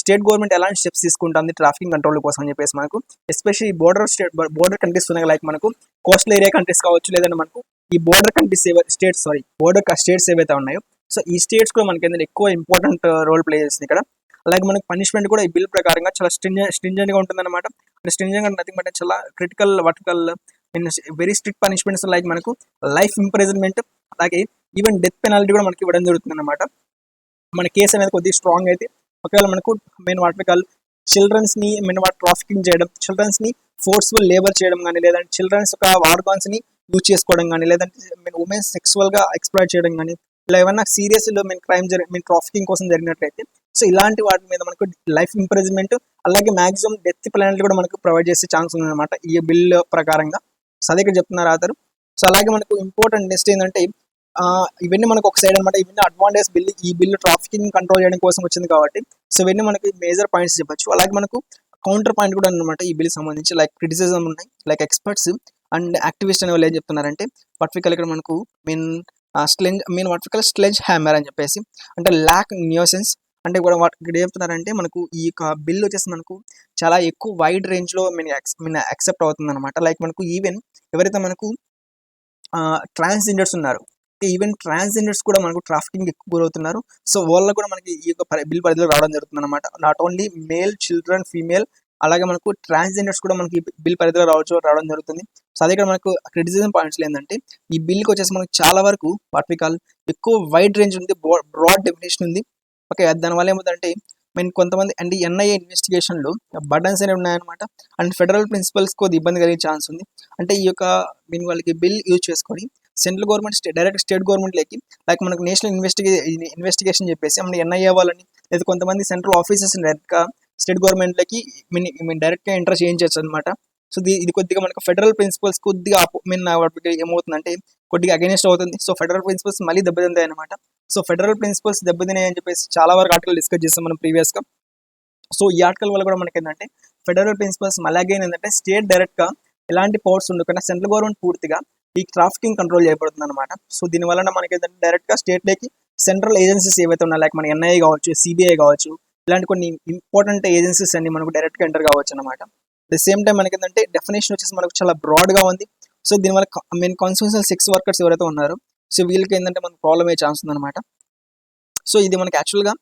స్టేట్ గవర్నమెంట్ ఎలాంటి స్టెప్స్ తీసుకుంటుంది ట్రాఫికింగ్ కంట్రోల్ కోసం అని చెప్పేసి మనకు ఎస్పెషల్లీ బోర్డర్ కంట్రీస్ ఉన్నాయి లైక్ మనకు కోస్టల్ ఏరియా కంట్రీస్ కావచ్చు, లేదంటే మనకు ఈ బోర్డర్ స్టేట్స్ ఏవైతే ఉన్నాయో సో ఈ స్టేట్స్ కూడా మనకి ఏంటంటే ఎక్కువ ఇంపార్టెంట్ రోల్ ప్లే చేస్తుంది ఇక్కడ. అలాగే మనకు పనిష్మెంట్ కూడా ఈ బిల్ ప్రకారంగా చాలా స్ట్రింజెంట్గా ఉంటుందన్నమాట. స్ట్రింజెంట్ అంటే నథింగ్ బట్ చాలా critical very strict punishments like మనకు లైఫ్ ఇంప్రిజన్మెంట్, అలాగే ఈవెన్ డెత్ పెనాల్టీ కూడా మనకి ఇవ్వడం జరుగుతుంది అనమాట. మన కేసు అనేది కొద్దిగా స్ట్రాంగ్ అయితే ఒకవేళ మనకు చిల్డ్రన్స్ని వాటి ట్రాఫికింగ్ చేయడం, చిల్డ్రన్స్ని ఫోర్స్ఫుల్ లేబర్ చేయడం కానీ, లేదంటే చిల్డ్రన్స్ యొక్క ఆర్గాన్స్ని యూజ్ చేసుకోవడం కానీ, లేదంటే ఉమెన్స్ సెక్సువల్గా ఎక్స్ప్లాయిట్ చేయడం కానీ, ఇలా ఏమన్నా సీరియస్ క్రైమ్ ట్రాఫికింగ్ కోసం జరిగినట్లయితే సో ఇలాంటి వాటి మీద మనకు లైఫ్ ఇంప్రిజన్మెంట్ అలాగే మాక్సిమం డెత్ పెనాల్టీ కూడా మనకు ప్రొవైడ్ చేసే ఛాన్స్ ఉందన్నమాట ఈ బిల్ ప్రకారంగా. సో అదే ఇక్కడ చెప్తున్నారు ఆధారు. సో అలాగే మనకు ఇంపార్టెంట్ నెక్స్ట్ ఏంటంటే ఇవన్నీ మనకు ఒక సైడ్ అనమాట. ఇవన్నీ అడ్వాంటేజ్ బిల్, ఈ బిల్లు ట్రాఫికింగ్ కంట్రోల్ చేయడం కోసం వచ్చింది కాబట్టి సో ఇవన్నీ మనకి మేజర్ పాయింట్స్ చెప్పొచ్చు. అలాగే మనకు కౌంటర్ పాయింట్ కూడా అనమాట ఈ బిల్ సంబంధించి, లైక్ క్రిటిసిజం ఉన్నాయి, లైక్ ఎక్స్పర్ట్స్ అండ్ యాక్టివిస్ట్ అనే వాళ్ళు ఏం చెప్తున్నారంటే వర్టికల్ ఇక్కడ మనకు స్లెడ్జ్ హ్యామర్ అని చెప్పేసి, అంటే ల్యాక్ న్యూసెన్స్ అంటే కూడా ఇక్కడ ఏం చెప్తున్నారంటే మనకు ఈ యొక్క బిల్ వచ్చేసి మనకు చాలా ఎక్కువ వైడ్ రేంజ్లో యాక్సెప్ట్ అవుతుంది అనమాట. లైక్ మనకు ఈవెన్ ఎవరైతే మనకు ట్రాన్స్జెండర్స్ ఉన్నారు, ఈవెన్ ట్రాన్స్జెండర్స్ కూడా మనకు ట్రాఫికింగ్ ఎక్కువ గురవుతున్నారు. సో వాళ్ళకు కూడా మనకి ఈ యొక్క బిల్ పరిధిలో రావడం జరుగుతుంది అనమాట. Not only male, children, female, అలాగే మనకు ట్రాన్స్జెండర్స్ కూడా మనకి బిల్ పరిధిలో రావడం జరుగుతుంది. సో అదే ఇక్కడ మనకు క్రిటిసిజం పాయింట్స్ ఏంటంటే ఈ బిల్కి వచ్చేసి మనకు చాలా వరకు ఎక్కువ వైడ్ రేంజ్ ఉంది, బ్రాడ్ డెఫినేషన్ ఉంది. ఓకే, దానివల్ల ఏమవుతుందంటే కొంతమంది అండ్ ఎన్ఐఏ ఇన్వెస్టిగేషన్లో బర్డన్స్ అనేవి ఉన్నాయన్నమాట. అండ్ ఫెడరల్ ప్రిన్సిపల్స్ కొద్ది ఇబ్బంది కలిగే ఛాన్స్ ఉంది. అంటే ఈ యొక్క వాళ్ళకి బిల్ యూజ్ చేసుకొని సెంట్రల్ గవర్నమెంట్ డైరెక్ట్ స్టేట్ గవర్నమెంట్లోకి లైక్ మనకు నేషనల్ ఇన్వెస్టిగేషన్ చెప్పేసి మన ఎన్ఐఏ వాళ్ళని లేదా కొంతమంది సెంట్రల్ ఆఫీసర్స్ డైరెక్ట్గా స్టేట్ గవర్నమెంట్లోకి డైరెక్ట్గా ఎంటర్ చేయించవచ్చు అనమాట. సో ఇది కొద్దిగా మనకు ఫెడరల్ ప్రిన్సిపల్స్ కొద్దిగా ఏమవుతుందంటే కొద్దిగా అగైనెస్ట్ అవుతుంది. సో ఫెడరల్ ప్రిన్సిపల్స్ మళ్ళీ దెబ్బతింటాయి అనమాట. సో ఫెడరల్ ప్రిన్సిపల్స్ దెబ్బతినాయి అని చెప్పేసి చాలా వరకు ఆర్టికల్ డిస్కస్ చేస్తాం మనం ప్రీవియస్గా. సో ఈ ఆర్టికల్ వల్ల కూడా మనకి ఏంటంటే ఫెడరల్ ప్రిన్సిపల్స్ అలాగే ఏంటంటే స్టేట్ డైరెక్ట్గా ఎలాంటి పవర్స్ ఉండకుండా సెంట్రల్ గవర్నమెంట్ పూర్తిగా ఈ ట్రాఫికింగ్ కంట్రోల్ చేయబడుతుంది అనమాట. సో దీనివల్ల మనకి ఏంటంటే డైరెక్ట్గా స్టేట్లోకి సెంట్రల్ ఏజెన్సీస్ ఏవైతే ఉన్నాయి, లైక్ మన ఎన్ఐఏ కావచ్చు, సిబిఐ కావచ్చు, ఇలాంటి కొన్ని ఇంపార్టెంట్ ఏజెన్సీస్ అన్ని మనకు డైరెక్ట్గా ఎంటర్ కావచ్చు అనమాట. ద సేమ్ టైం మనకి ఏంటంటే డెఫినేషన్ వచ్చేసి మనకు చాలా బ్రాడ్గా ఉంది. సో దీనివల్ల కాన్స్టిట్యూషనల్ సెక్స్ వర్కర్స్ ఎవరైతే ఉన్నారో సో వీళ్ళకి ఏంటంటే మనకు ప్రాబ్లమ్ అయ్యే ఛాన్స్ ఉందన్నమాట. సో ఇది మనకి యాక్చువల్గా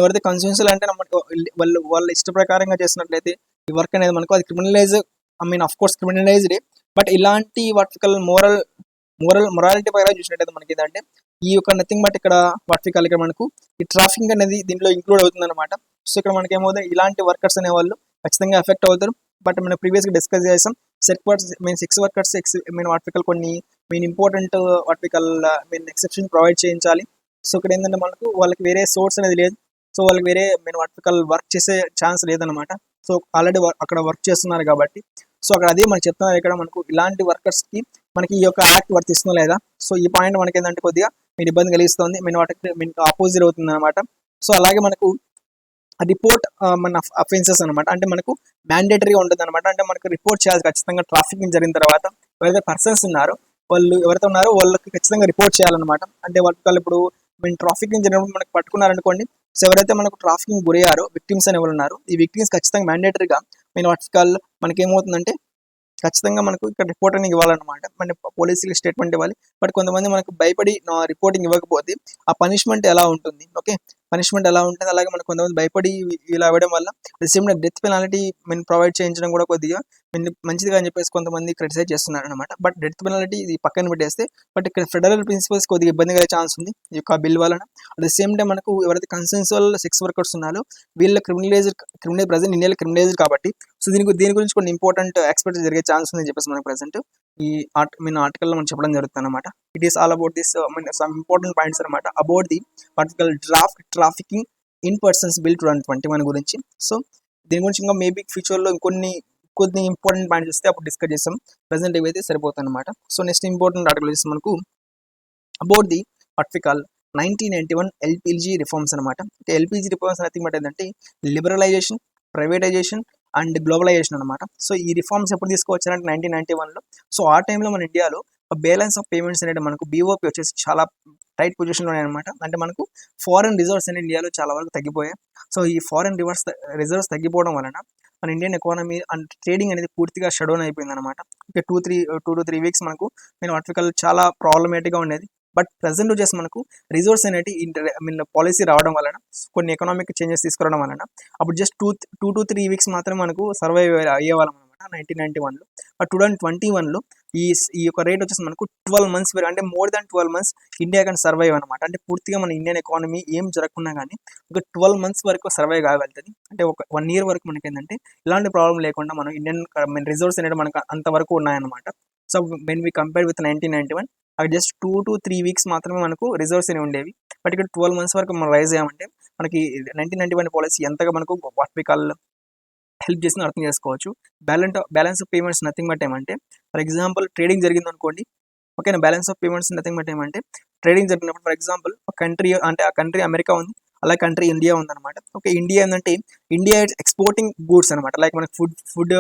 ఎవరైతే కన్స్యూన్సల్ అంటే వాళ్ళ ఇష్ట ప్రకారంగా చేసినట్లయితే ఈ వర్క్ అనేది మనకు అది క్రిమినలైజ్ ఆఫ్ కోర్స్ క్రిమినలైజ్డ్. బట్ ఇలాంటి వర్టికల్ మొరాలిటీ పరంగా చూసినట్టయితే మనకి ఏంటంటే ఈ యొక్క నథింగ్ బట్ ఇక్కడ వర్టికల్ ఇక్కడ మనకు ఈ ట్రాఫికింగ్ అనేది దీంట్లో ఇంక్లూడ్ అవుతుంది అనమాట. సో ఇక్కడ మనకి ఏమవుతుంది, ఇలాంటి వర్కర్స్ అనే వాళ్ళు ఖచ్చితంగా ఎఫెక్ట్ అవుతారు. బట్ మనం ప్రీవియస్గా డిస్కస్ చేసాం సెక్స్ వర్కర్స్ వర్టికల్ కొన్ని ఇంపార్టెంట్ వర్టికల్ ఎక్సెప్షన్ ప్రొవైడ్ చేయించాలి. సో ఇక్కడ ఏంటంటే మనకు వాళ్ళకి వేరే సోర్స్ అనేది లేదు. సో వాళ్ళకి వేరే వర్టికల్ వర్క్ చేసే ఛాన్స్ లేదనమాట. సో ఆల్రెడీ అక్కడ వర్క్ చేస్తున్నారు కాబట్టి సో అక్కడ అదే మనకి చెప్తున్నారు ఇక్కడ మనకు ఇలాంటి వర్కర్స్కి మనకి ఈ యొక్క యాక్ట్ వర్తిస్తుందో లేదా. సో ఈ పాయింట్ మనకి ఏంటంటే కొద్దిగా ఇబ్బంది కలిగిస్తుంది, వాటికి ఆపోజిట్ అవుతుంది అనమాట. సో అలాగే మనకు రిపోర్ట్ మన అఫెన్సెస్ అనమాట, అంటే మనకు మ్యాండేటరీగా ఉంటుంది అనమాట. అంటే మనకు రిపోర్ట్ చేయాలి ఖచ్చితంగా. ట్రాఫికింగ్ జరిగిన తర్వాత ఎవరైతే పర్సన్స్ ఉన్నారో ఎవరైతే ఉన్నారో వాళ్ళకి ఖచ్చితంగా రిపోర్ట్ చేయాలన్నమాట. అంటే వాళ్ళు ఇప్పుడు ట్రాఫికింగ్ జరిగినప్పుడు మనకు పట్టుకున్నారనుకోండి, సో ఎవరైతే మనకు ట్రాఫికింగ్ గురయ్యారో విక్టిమ్స్ అని ఎవరు ఉన్నారు, ఈ విక్టిమ్స్ ఖచ్చితంగా మ్యాండేటరీగా వర్టికల్ మనకి ఏమవుతుందంటే ఖచ్చితంగా మనకు ఇక్కడ రిపోర్ట్ అనేది ఇవ్వాలన్నమాట. మన పోలీసులకి స్టేట్మెంట్ ఇవ్వాలి. బట్ కొంతమంది మనకు భయపడి రిపోర్టింగ్ ఇవ్వకపోతే ఆ పనిష్మెంట్ ఎలా ఉంటుంది, ఓకే పనిష్మెంట్ ఎలా ఉంటుంది. అలాగే మనకు కొంతమంది భయపడి ఇలా ఇవ్వడం వల్ల సేమ్ డెత్ పెనాల్టీ ప్రొవైడ్ చేయించడం కూడా కొద్దిగా మంచిదిగా అని చెప్పేసి కొంతమంది క్రిటిసైజ్ చేస్తున్నారు అనమాట. బట్ డెత్ పెనాల్టీ ఇది పక్కన పెట్టేస్తే బట్ ఇక్కడ ఫెడరల్ ప్రిన్సిపల్స్ కొద్దిగా ఇబ్బంది కలిగే ఛాన్స్ ఉంది ఈ యొక్క బిల్ వలన. అట్ ద సేమ్ టైం మనకు ఎవరైతే కన్సెన్సువల్ సెక్స్ వర్కర్స్ ఉన్నారో వీళ్ళ ప్రజెంట్ ఇండియాలో క్రిమినలైజ్డ్ కాబట్టి సో దీని గురించి కొన్ని ఇంపార్టెంట్ ఎక్స్పెక్ట్ జరిగే ఛాన్స్ ఉందని చెప్పేసి మనకు ప్రజెంట్ ఈ ఆర్టికల్లో మనం చెప్పడం జరుగుతుంది అనమాట. It is all about this some important points అనమాట about the particular trafficking in persons bill 2021 గురించి. సో దీని గురించి ఇంకా మేబీ ఫ్యూచర్లో కొన్ని ఇంపార్టెంట్ పాయింట్స్ వస్తే అప్పుడు డిస్కస్ చేస్తాం. ప్రజెంట్ ఇవైతే సరిపోతుంది అనమాట. సో నెక్స్ట్ ఇంపార్టెంట్ ఆర్టికల్ వచ్చేసి మనకు about the particle 1991 LPG reforms అనమాట. ఎల్పిజి రిఫార్మ్స్ నథింగ్ బట్ ఏంటంటే లిబరలైజేషన్, ప్రైవేటైజేషన్ అండ్ గ్లోబలైజేషన్ అనమాట. సో ఈ రిఫార్మ్స్ ఎప్పుడు తీసుకొచ్చారంటే 1991లో. సో ఆ టైంలో మన ఇండియాలో బ్యాలెన్స్ ఆఫ్ పేమెంట్స్ అనేది మనకు బీఓపీ వచ్చేసి చాలా టైట్ పొజిషన్లో అనమాట. అంటే మనకు ఫారెన్ రిజర్వ్స్ అనేది ఇండియాలో చాలా వరకు తగ్గిపోయాయి. సో ఈ ఫారెన్ రిజర్వ్స్ తగ్గిపోవడం వలన మన ఇండియన్ ఎకానమీ అండ్ ట్రేడింగ్ అనేది పూర్తిగా షట్ డౌన్ అయిపోయింది అనమాట. ఇంకా 2 to 3 వీక్స్ మనకు వర్టికల్ చాలా ప్రాబ్లమేటిక్గా ఉండేది. బట్ ప్రజెంట్ వచ్చేసి మనకు రిజర్వ్స్ అనేది పాలసీ రావడం వలన కొన్ని ఎకనామిక్ చేంజెస్ తీసుకురావడం వలన అప్పుడు జస్ట్ 2 to 3 వీక్స్ మాత్రమే మనకు సర్వైవ్ అయ్యేవాళ్ళం అనమాట. 1991లో. బట్ 2021లో ఈ యొక్క రేట్ వచ్చేసి మనకు 12 మంత్స్ వరకు, అంటే మోర్ దాన్ 12 మంత్స్ ఇండియా కానీ సర్వైవ్ అనమాట. అంటే పూర్తిగా మన ఇండియన్ ఎకానమీ ఏం జరగకున్నా కానీ ఒక 12 మంత్స్ వరకు సర్వైవ్ కాగలుగుతుంది. అంటే ఒక 1 ఇయర్ వరకు మనకి ఏంటంటే ఇలాంటి ప్రాబ్లం లేకుండా మనం ఇండియన్ రిజర్వ్స్ అనేవి మనకు అంతవరకు ఉన్నాయన్నమాట. So when we compare with 1991 అవి జస్ట్ 2 to 3 వీక్స్ మాత్రమే మనకు రిజర్వ్స్ అనేవి ఉండేవి. బట్ ఇక్కడ 12 మంత్స్ వరకు మనం రైజ్ అయ్యామంటే మనకి 1991 పాలసీ ఎంతగా మనకు వాట్ వి కాల్ హెల్ప్ చేసిందో అర్థం చేసుకోవచ్చు. Balance of payments nothing but ఏమంటే, ఫర్ ఎగ్జాంపుల్ ట్రేడింగ్ జరిగింది అనుకోండి, ఓకేనా. Balance of payments nothing but ఏమంటే ట్రేడింగ్ జరిగినప్పుడు ఫర్ ఎగ్జాంపుల్ ఒక కంట్రీ, అంటే ఆ కంట్రీ అమెరికా ఉంది, అలాగే కంట్రీ ఇండియా ఉందన్నమాట. ఓకే, ఇండియా ఏంటంటే ఇండియా ఇట్స్ ఎక్స్పోర్టింగ్ గూడ్స్ అనమాట. లైక్ మనకి ఫుడ్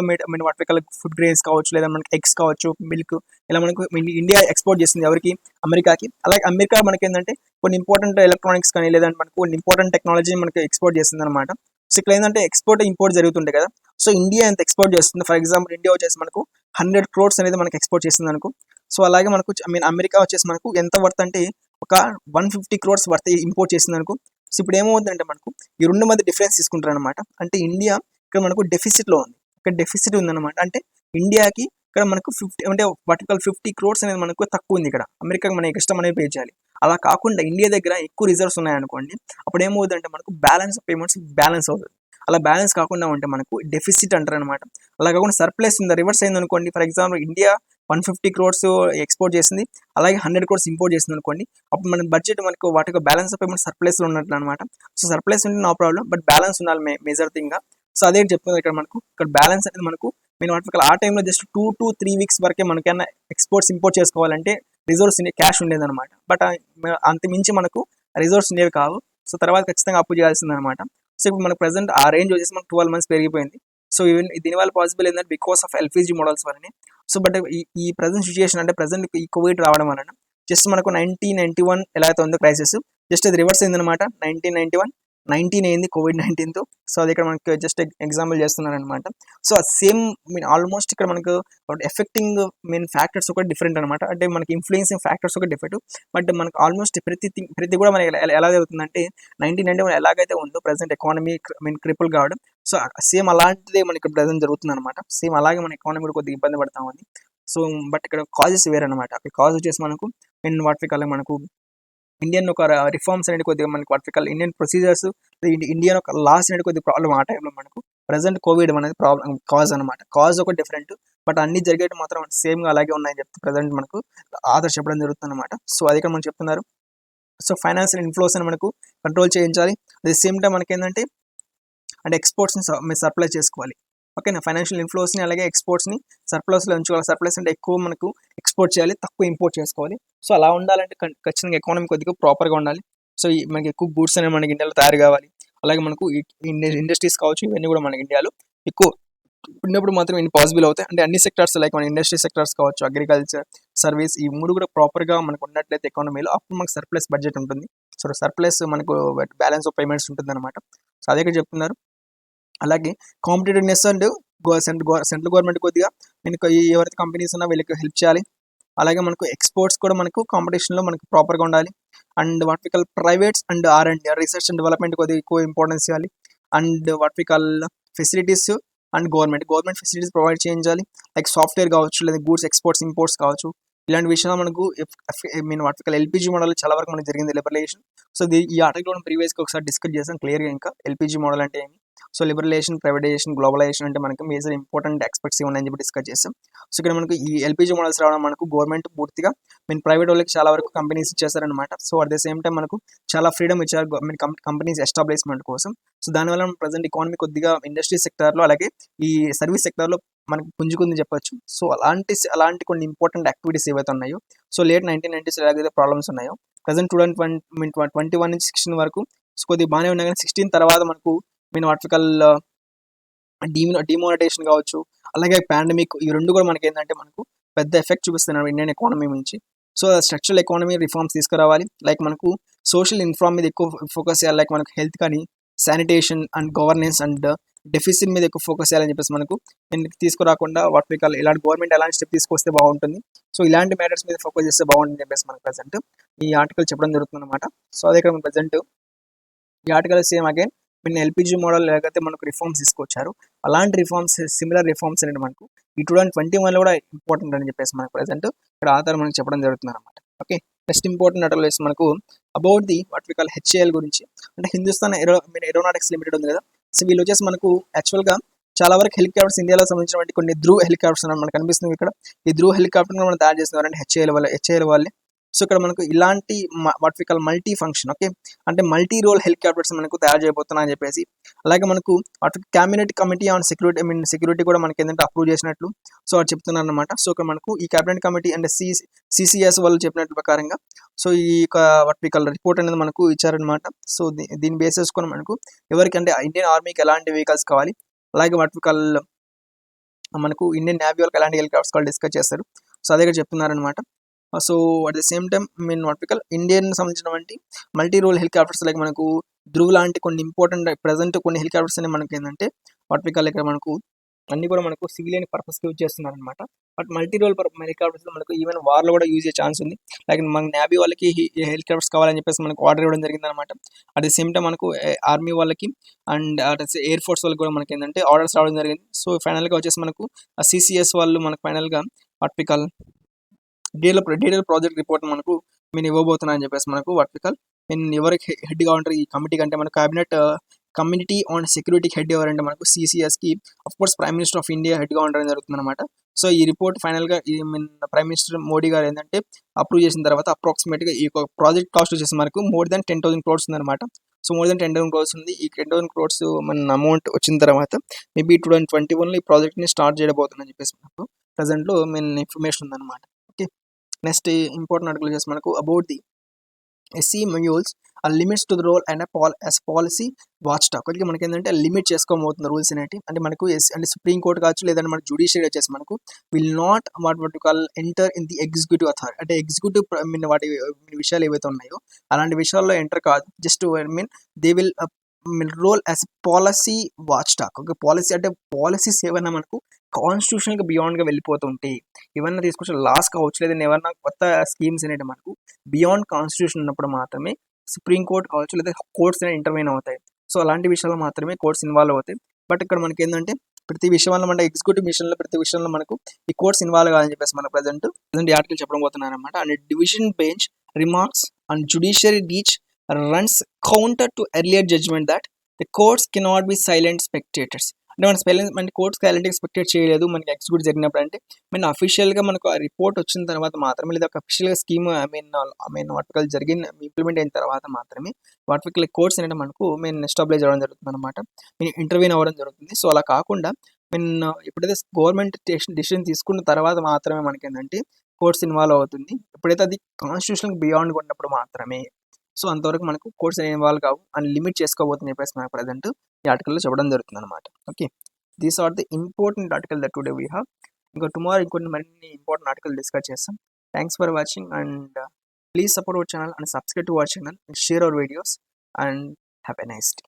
వాటి రకాల ఫుడ్ గ్రెయిన్స్ కావచ్చు, లేదా మనకి ఎగ్స్ కావచ్చు, మిల్క్, ఇలా మనకు ఇండియా ఎక్స్పోర్ట్ చేస్తుంది ఎవరికి, అమెరికాకి. అలాగే అమెరికా మనకి ఏంటంటే కొన్ని ఇంపార్టెంట్ ఎలక్ట్రానిక్స్ కానీ, లేదంటే మనకు కొన్ని ఇంపార్టెంట్ టెక్నాలజీ మనకి ఎక్స్పోర్ట్ చేస్తుంది అనమాట. సో ఇక్కడ ఏంటంటే ఎక్స్పోర్ట్ ఇంపోర్ట్ జరుగుతుంటాయి కదా. సో ఇండియా ఎంత ఎక్స్పోర్ట్ చేస్తుంది, ఫర్ ఎగ్జాంపుల్ ఇండియా వచ్చేసి మనకు 100 crores అనేది మనకి ఎక్స్పోర్ట్ చేస్తుంది అనుకో. సో అలాగే మనకు అమెరికా వచ్చేసి మనకు ఎంత వర్త్ అంటే ఒక 150 crores వర్త్ ఇంపోర్ట్ చేస్తుంది అనుకో. సో ఇప్పుడు ఏమవుతుందంటే మనకు ఈ రెండు మధ్య డిఫరెన్స్ తీసుకుంటారు అనమాట. అంటే ఇండియా ఇక్కడ మనకు డెఫిసిట్లో ఉంది, ఇక్కడ డెఫిసిట్ ఉందన్నమాట. అంటే ఇండియాకి ఇక్కడ మనకు 50, అంటే వర్టికల్ 50 crores అనేది మనకు తక్కువ ఉంది. ఇక్కడ అమెరికాకి మనం ఎక్స్ట్రా మనీ పే చేయాలి. అలా కాకుండా ఇండియా దగ్గర ఎక్కువ రిజర్వ్స్ ఉన్నాయనుకోండి, అప్పుడు ఏమవుతుందంటే మనకు బ్యాలెన్స్ ఆఫ్ పేమెంట్స్ బ్యాలెన్స్ అవుతుంది. అలా బ్యాలెన్స్ కాకుండా ఉంటే మనకు డెఫిసిట్ అంటారు అనమాట. అలా కాకుండా సర్ప్లస్ ఇన్ ద రివర్స్ అయింది అనుకోండి, for example India 150 crores export చేసింది, అలాగే 100 crores ఇంపోర్ట్ చేసింది అనుకోండి, అప్పుడు మన బడ్జెట్ మనకు వాటికి బ్యాలెన్స్ ఆఫ్ పేమెంట్ సర్ప్లస్లో ఉన్నట్లు అనమాట. సో సర్ప్లస్ ఉంటే నో ప్రాబ్లం, బట్ బ్యాలెన్స్ ఉండాలి మేజర్ థింగ్. సో అదే చెప్తుంది ఇక్కడ మనకు. ఇక్కడ బ్యాలెన్స్ అనేది మనకు మేము వాటి ఆ టైంలో జస్ట్ 2 to 3 వీక్స్ వరకే మనకైనా ఎక్స్పోర్ట్స్ ఇంపోర్ట్ చేసుకోవాలంటే రిజర్వ్స్ క్యాష్ ఉండేదన్నమాట. బట్ అంత మించి మనకు రిజర్వ్స్ ఉండేవి కావు. సో తర్వాత ఖచ్చితంగా అప్పు చేయాల్సింది అనమాట. సో ఇప్పుడు మనకు ప్రెసెంట్ ఆ రేంజ్ వచ్చేసి మనకు 12 months పెరిగిపోయింది. సో ఈవెన్ దీనివల్ల పాసిబుల్ ఏంటంటే బికాస్ ఆఫ్ ఎల్పిజి మోడల్స్ వల్లనే. సో బట్ ఈ ప్రజెంట్ సిచ్యుయేషన్, అంటే ప్రజెంట్ ఈ కోవిడ్ రావడం వలన జస్ట్ మనకు 1991 ఎలా అయితే ఉందో క్రైసిస్, జస్ట్ అది రివర్స్ అయిందనమాట. 19 అయింది కోవిడ్-19తో. సో అది ఇక్కడ మనకి జస్ట్ ఎగ్జాంపుల్ చేస్తున్నారనమాట. సో సేమ్ ఆల్మోస్ట్ ఇక్కడ మనకు ఎఫెక్టింగ్ ఫ్యాక్టర్స్ ఒక డిఫరెంట్ అనమాట. అంటే మనకి ఇన్ఫ్లుయెన్సింగ్ ఫ్యాక్టర్స్ ఒక డిఫరెంట్, బట్ మనకు ఆల్మోస్ట్ ప్రతి కూడా మనకి ఎలా జరుగుతుందంటే 1991 ఎలాగైతే ఉందో ప్రజెంట్ ఎకానమీ క్రిపుల్ కావడం, సో సేమ్ అలాంటిదే మనకి ఇక్కడ ప్రజెంట్ జరుగుతుంది అనమాట. సేమ్ అలాగే మన ఎకానమీ కూడా కొద్దిగా ఇబ్బంది పడతా ఉంది. సో బట్ ఇక్కడ కాజెస్ వేరనమాట. అక్కడ కాజ్ వచ్చేసి మనకు వాటి కల్లా మనకు ఇండియన్ ఒక రిఫార్మ్స్ అనేది కొద్దిగా మనకి వర్టికల్ ఇండియన్ ప్రొసీజర్స్, ఇండియన్ ఒక లాస్ అనేది కొద్దిగా ప్రాబ్లం ఆ టైంలో మనకు. ప్రజెంట్ కోవిడ్ అనేది ప్రాబ్లం కాజ్ అనమాట. కాజ్ ఒక డిఫరెంట్, బట్ అన్ని జరిగేటి మాత్రం సేమ్గా అలాగే ఉన్నాయని చెప్తే ప్రజెంట్ మనకు ఆధార్ చెప్పడం జరుగుతుంది అనమాట. సో అది ఇక్కడ మనం చెప్తున్నారు. సో ఫైనాన్షియల్ ఇన్ఫ్లోస్ అని మనకు కంట్రోల్ చేయించాలి. అట్ ది సేమ్ టైం మనకి ఏంటంటే అంటే ఎక్స్పోర్ట్స్ని మీరు సప్లై చేసుకోవాలి. ఓకేనా, ఫైనాన్షియల్ ఇన్ఫ్లోస్ని అలాగే ఎక్స్పోర్ట్స్ని సర్ప్లస్లో ఉంచుకోవాలి. సర్ప్లస్ అంటే ఎక్కువ మనకు ఎక్స్పోర్ట్ చేయాలి, తక్కువ ఇంపోర్ట్ చేసుకోవాలి. సో అలా ఉండాలంటే ఖచ్చితంగా ఎకానమీ కొద్దిగా ప్రాపర్గా ఉండాలి. సో మనకి ఎక్కువ గూడ్స్ అనేవి మనకి ఇండియాలో తయారు కావాలి. అలాగే మనకు ఇండస్ట్రీస్ కావచ్చు, ఇవన్నీ కూడా మనకి ఇండియాలో ఎక్కువ ఉన్నప్పుడు మాత్రం ఇన్ని పాసిబుల్ అవుతాయి. అంటే అన్ని సెక్టార్స్, లైక్ మన ఇండస్ట్రీ సెక్టార్స్ కావచ్చు, అగ్రికల్చర్, సర్వీస్, ఈ మూడు కూడా ప్రాపర్గా మనకు ఉన్నట్లయితే ఎకానమీలో అప్పుడు మనకు సర్ప్లస్ బడ్జెట్ ఉంటుంది. సో సర్ప్లస్ మనకు బ్యాలెన్స్ ఆఫ్ పేమెంట్స్ ఉంటుంది అనమాట. సో అదే ఇక్కడ చెప్తున్నారు. అలాగే కాంపిటేటివ్నెస్ అండ్ సెంట్రల్ గవర్నమెంట్ కొద్దిగా మనకు ఎవరైతే కంపెనీస్ ఉన్నా వీళ్ళకి హెల్ప్ చేయాలి. అలాగే మనకు ఎక్స్పోర్ట్స్ కూడా మనకు కాంపిటీషన్లో మనకు ప్రాపర్గా ఉండాలి. And what we call privates and R&D, research and development కొద్దిగా ఎక్కువ ఇంపార్టెన్స్ ఇవ్వాలి. And what we call facilities and government facilities provide చేయించాలి. లైక్ సాఫ్ట్వేర్ కావచ్చు, లేదా గూడ్స్ ఎక్స్పోర్ట్స్ ఇంపోర్ట్స్ కావచ్చు. ఇలాంటి విషయాలు మనకు what we call LPG model చాలా వరకు మనకు జరిగింది లిబరలైజేషన్. సో ఈ ఆర్టికల్ మనం ప్రీవియస్గా ఒకసారి డిస్కస్ చేసాం క్లియర్గా. ఇంకా ఎల్పిజి మోడల్ అంటే ఏమి, సో లిబరలైజేషన్, ప్రైవేటైజేషన్, గ్లోబలైజేషన్ అంటే మనకి మేజర్ ఇంపార్టెంట్ ఎక్స్పెక్ట్స్ ఉన్నాయని చెప్పి డిస్కస్ చేస్తాం. సో ఇక్కడ మనకు ఈ ఎల్పిజి మోడల్స్ రావడం మనకు గవర్నమెంట్ పూర్తిగా ప్రైవేట్ వాళ్ళకి చాలా వరకు కంపెనీస్ ఇచ్చేస్తారనమాట. So at the same time మనకు చాలా ఫ్రీడమ్ ఇచ్చారు కంపెనీస్ ఎస్టాబ్లిష్మెంట్ కోసం. సో దానివల్ల ప్రజెంట్ ఎకానమీ కొద్దిగా ఇండస్ట్రీ సెక్టార్లో అలాగే ఈ సర్వీస్ సెక్టార్లో మనకు పుంజుకుందని చెప్పొచ్చు. సో అలాంటి కొన్ని ఇంపార్టెంట్ యాక్టివిటీస్ ఏవైతే ఉన్నాయో, సో లేట్ 1990s ఎలాగైతే ప్రాబ్లమ్స్ ఉన్నాయో ప్రజెంట్ 2021 నుంచి 16 వరకు సో కొద్దిగా బాగానే ఉన్నాయి. కానీ 16 తర్వాత మనకు వాటికల్ డిమానిటైజేషన్ కావచ్చు, అలాగే పాండమిక్, ఈ రెండు కూడా మనకి ఏంటంటే మనకు పెద్ద ఎఫెక్ట్ చూపిస్తున్నారు ఇండియన్ ఎకానమీ నుంచి. సో స్ట్రక్చరల్ ఎకానమీ రిఫార్మ్స్ తీసుకురావాలి. లైక్ మనకు సోషల్ ఇన్ఫ్రామ్ మీద ఎక్కువ ఫోకస్ చేయాలి. లైక్ మనకు హెల్త్ కానీ, sanitation and governance and deficit మీద ఎక్కువ ఫోకస్ చేయాలని చెప్పేసి మనకు తీసుకురాకుండా వాటికల్ ఇలాంటి గవర్నమెంట్ ఎలాంటి స్టెప్ తీసుకొస్తే బాగుంటుంది, సో ఇలాంటి మ్యాటర్స్ మీద ఫోకస్ చేస్తే బాగుంటుంది చెప్పేసి మనకు ప్రజెంట్ ఈ ఆర్టికల్ చెప్పడం జరుగుతుంది అనమాట. సో అదే ఇక్కడ ప్రజెంట్ ఈ article same again mean LPG model లేకపోతే మనకు రిఫార్మ్స్ తీసుకొచ్చారు. అలాంటి రిఫార్మ్స్, సిమిలర్ రిఫార్మ్స్ అనేది మనకు ఈ 2021లో కూడా ఇంపార్టెంట్ అని చెప్పేసి మనకు ప్రజెంట్ ఇక్కడ ఆధార్ మనకు చెప్పడం జరుగుతుంది అనమాట. ఓకే, నెక్స్ట్ ఇంపార్టెంట్ ఆర్టికల్ వేసి మనకు about the what we call HAL గురించి, అంటే హిందుస్థాన్ ఏరోనాటిక్స్ లిమిటెడ్ ఉంది కదా. సో వీళ్ళు వచ్చేసి మనకు యాక్చువల్గా చాలా వరకు హెలికాప్టర్స్ ఇండియాలో సంబంధించినటువంటి కొన్ని ధ్రువ్ హెలికాప్టర్స్ అని మనకు కనిపిస్తుంది ఇక్కడ. ఈ ధ్రువ్ హెలికాప్టర్ మనం తయారు చేస్తున్నారు అంటే హెచ్ఏఎల్ వాళ్ళే. సో ఇక్కడ మనకు ఇలాంటి what we call multi function, okay, అంటే మల్టీ రోల్ హెలికాప్టర్స్ మనకు తయారు చేయబోతున్నా అని చెప్పేసి. అలాగే మనకు వాటి cabinet committee on security, security కూడా మనకి ఏంటంటే అప్రూవ్ చేసినట్లు సో అది చెప్తున్నారు అనమాట. సో ఇక్కడ మనకు ఈ క్యాబినెట్ కమిటీ అంటే సిసిఎస్ వాళ్ళు చెప్పినట్టు ప్రకారంగా సో ఈ వాట్ వి కాల్ రిపోర్ట్ అనేది మనకు ఇచ్చారనమాట. సో దీన్ని బేస్ చేసుకొని మనకు ఎవరికంటే ఇండియన్ ఆర్మీకి ఎలాంటి వెహికల్స్ కావాలి, అలాగే వాట్ వి కాల్ మనకు ఇండియన్ నేవీ వాళ్ళకి ఎలాంటి హెలికాప్టర్స్ కావాలి డిస్కస్ చేస్తారు. సో అదే ఇక్కడ చెప్తున్నారనమాట. So at the same time mean what we call Indian సంబంధించినటువంటి మల్టీ రోల్ హెలికాప్టర్స్ లైక్ మనకు ధ్రువ్ లాంటి కొన్ని ఇంపార్టెంట్ ప్రజెంట్ కొన్ని హెలికాప్టర్స్ అనేవి మనకి ఏంటంటే వాట్ వి కాల్ ఇక్కడ మనకు అన్ని కూడా మనకు సివిలియన్ పర్పస్కి యూజ్ చేస్తున్నారు అనమాట. బట్ మల్టీ రోల్ హెలికాప్టర్స్ మనకు ఈవెన్ వార్లో కూడా యూజ్ చేసే ఛాన్స్ ఉంది. లైక్ మన నేవీ వాళ్ళకి హెలికాప్టర్స్ కావాలని చెప్పేసి మనకు ఆర్డర్ ఇవ్వడం జరిగింది అనమాట. అట్ ది సేమ్ టైం మనకు ఆర్మీ వాళ్ళకి అండ్ ఎయిర్ ఫోర్స్ వాళ్ళకి కూడా మనకి ఏంటంటే ఆర్డర్స్ రావడం జరిగింది. సో ఫైనల్గా వచ్చేసి మనకు సిసిఎస్ వాళ్ళు మనకు ఫైనల్గా what we call detail project report మనకు నేను ఇవ్వబోతున్నా అని చెప్పేసి మనకు వాట్ వి కాల్ నేను ఎవరికి హెడ్గా ఉంటారు ఈ కమిటీకి అంటే మన క్యాబినెట్ కమ్యూనిటీ ఆన్ సెక్యూరిటీకి హెడ్ ఎవరంటే మనకు సిసిఎస్కి of course prime minister of India హెడ్గా ఉండడం జరుగుతుంది అనమాట. సో ఈ రిపోర్ట్ ఫైనల్గా ఈ ప్రైమ్ మినిస్టర్ మోడీ గారు ఏంటంటే అప్రూవ్ చేసిన తర్వాత అప్రాక్సిమేట్గా ఈ ప్రాజెక్ట్ కాస్ట్ వచ్చేసి మనకు more than 10,000 crores ఉందన్నమాట. సో more than 10,000 crores ఉంది. ఈ 10,000 crores మన అమౌంట్ వచ్చిన తర్వాత మేబీ 2021లో ఈ ప్రాజెక్ట్ని స్టార్ట్ చేయబోతుందని చెప్పేసి మనకు ప్రజెంట్లో ఇన్ఫర్మేషన్ ఉందన్నమాట. ఓకే, నెక్స్ట్ ఇంపార్టెంట్ ఆర్టికల్ వచ్చేసి మనకు about the SC manuals ah limits to the role and policy watch talk. Okay, మనకి ఏంటంటే లిమిట్ చేసుకోబోతుంది రూల్స్ అనేవి. అంటే మనకు అంటే సుప్రీం కోర్ట్ కావచ్చు లేదంటే మన జ్యుడిషియరీ వచ్చేసి మనకు will not what call enter in the executive authority, అంటే ఎగ్జిక్యూటివ్ వాటి విషయాలు ఏవైతే ఉన్నాయో అలాంటి విషయాల్లో ఎంటర్ కాదు. Just they will role as policy watch talk. Okay, policy అంటే పాలసీస్ ఏమైనా మనకు కాన్స్టిట్యూషన్కి బియాండ్గా వెళ్ళిపోతుంటాయి, ఏమన్నా తీసుకొచ్చిన లాస్ కావచ్చు లేదంటే ఏమన్నా కొత్త స్కీమ్స్ అనేవి మనకు బియాండ్ కాన్స్టిట్యూషన్ ఉన్నప్పుడు మాత్రమే సుప్రీం కోర్ట్ కావచ్చు లేదా కోర్ట్స్ అనేవి ఇంటర్వ్యూన్ అవుతాయి. సో అలాంటి విషయాల్లో మాత్రమే కోర్ట్స్ ఇన్వాల్వ్ అవుతాయి. బట్ ఇక్కడ మనకి ఏంటంటే ప్రతి విషయంలో మన ఎగ్జిక్యూటివ్ మిషన్లో ప్రతి విషయంలో మనకు ఈ కోర్ట్స్ ఇన్వాల్వ్ కాదని చెప్పేసి మన ప్రజెంట్ ఈ ఆర్టికల్ చెప్పడం పోతున్నారు అనమాట. And division bench remarks and judiciary reach runs counter to earlier judgement that the courts cannot be silent spectators. అంటే మన కోర్ట్స్ సైలెంట్ ఎక్స్పెక్టేట్ చేయలేదు మనకి ఎగ్జిక్యూట్ జరిగినప్పుడు. అంటే అఫీషియల్గా మనకు ఆ రిపోర్ట్ వచ్చిన తర్వాత మాత్రమే లేదా ఒక అఫీషియల్గా స్కీమ్ వాటికల్ జరిగిన ఇంప్లిమెంట్ అయిన తర్వాత మాత్రమే వాటికల్ కోర్ట్స్ అనేది మనకు ఎస్టాబ్లిష్ అవ్వడం జరుగుతుంది అనమాట, ఇంటర్వ్యూన్ అవ్వడం జరుగుతుంది. సో అలా కాకుండా ఎప్పుడైతే గవర్నమెంట్ డిసిషన్ తీసుకున్న తర్వాత మాత్రమే మనకి ఏంటంటే కోర్ట్స్ ఇన్వాల్వ్ అవుతుంది. ఎప్పుడైతే అది కాన్స్టిట్యూషన్ బియాండ్ ఉన్నప్పుడు మాత్రమే. సో అంతవరకు మనకు కోర్ట్స్ ఇన్వాల్వ్ కావు అని లిమిట్ చేసుకోబోతుంది చెప్పేసి మనకు ప్రజెంట్ ఈ ఆర్టికల్లో చెప్పడం జరుగుతుంది అనమాట. Okay, these are the important article that today we have. ఇంకా టుమారో ఇంకొన్ని మరిన్ని ఇంపార్టెంట్ ఆర్టికల్ డిస్కస్ చేస్తాం. Thanks for watching and please support our channel and subscribe to our channel and share our videos and have a nice day.